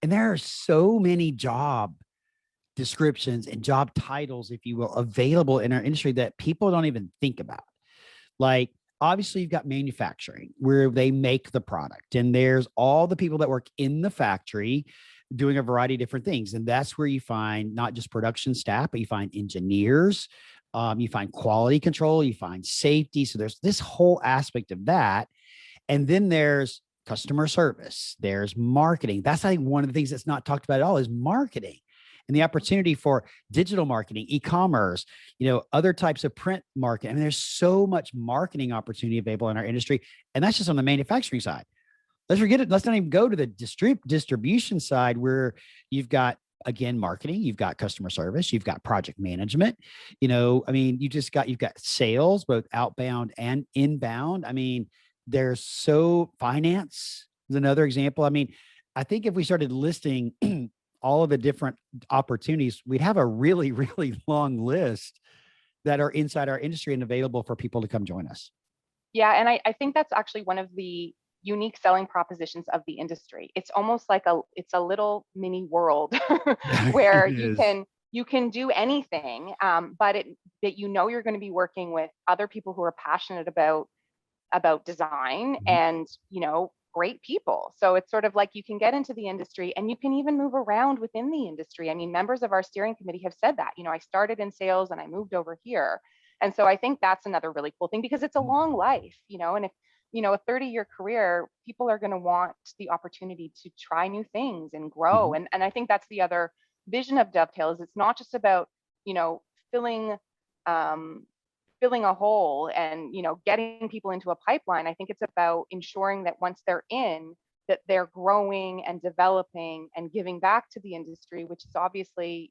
And there are so many job descriptions and job titles, if you will, available in our industry that people don't even think about. Like, obviously, you've got manufacturing where they make the product, and there's all the people that work in the factory doing a variety of different things. And that's where you find not just production staff, but you find engineers, you find quality control, you find safety. So there's this whole aspect of that. And then there's customer service, there's marketing. That's, I think, one of the things that's not talked about at all is marketing and the opportunity for digital marketing, e-commerce, other types of print marketing. I mean, there's so much marketing opportunity available in our industry. And that's just on the manufacturing side. Let's forget it. Let's not even go to the distribution side where you've got, again, marketing, you've got customer service, you've got project management. I mean, you've got sales, both outbound and inbound. I mean, there's finance is another example. I mean, I think if we started listing all of the different opportunities, we'd have a really, really long list that are inside our industry and available for people to come join us. Yeah. And I think that's actually one of the unique selling propositions of the industry. It's almost like it's a little mini world where you can do anything, but that you're going to be working with other people who are passionate about design and great people. So it's sort of like you can get into the industry and you can even move around within the industry. I mean, members of our steering committee have said that, I started in sales and I moved over here. And so I think that's another really cool thing because it's a long life, and if, a 30-year career, people are going to want the opportunity to try new things and grow. Mm-hmm. And I think that's the other vision of Dovetail is it's not just about, filling a hole and getting people into a pipeline. I think it's about ensuring that once they're in, that they're growing and developing and giving back to the industry, which is obviously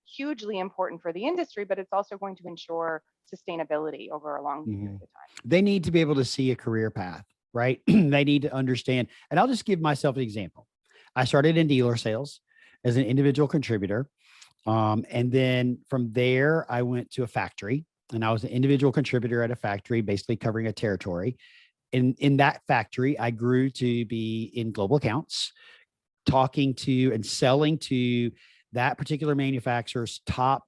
hugely important for the industry, but it's also going to ensure sustainability over a long period of time. They need to be able to see a career path, right? They need to understand. And I'll just give myself an example. I started in dealer sales as an individual contributor. And then from there, I went to a factory. And I was an individual contributor at a factory, basically covering a territory. In that factory, I grew to be in global accounts, talking to and selling to that particular manufacturer's top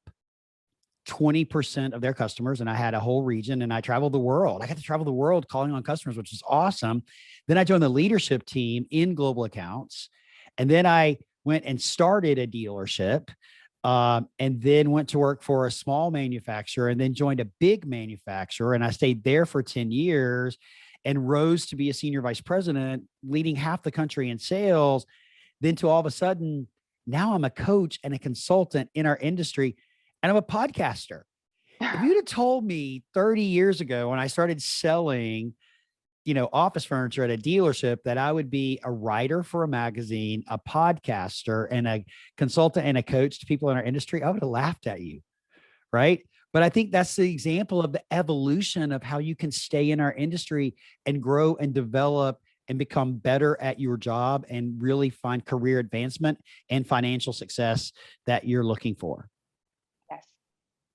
20% of their customers. And I had a whole region and I traveled the world. I got to travel the world calling on customers, which is awesome. Then I joined the leadership team in global accounts. And then I went and started a dealership. And then went to work for a small manufacturer and then joined a big manufacturer. And I stayed there for 10 years and rose to be a senior vice president, leading half the country in sales. Then to all of a sudden, now I'm a coach and a consultant in our industry, and I'm a podcaster. If you'd have told me 30 years ago when I started selling office furniture at a dealership that I would be a writer for a magazine, a podcaster, and a consultant and a coach to people in our industry, I would have laughed at you. Right. But I think that's the example of the evolution of how you can stay in our industry and grow and develop and become better at your job and really find career advancement and financial success that you're looking for.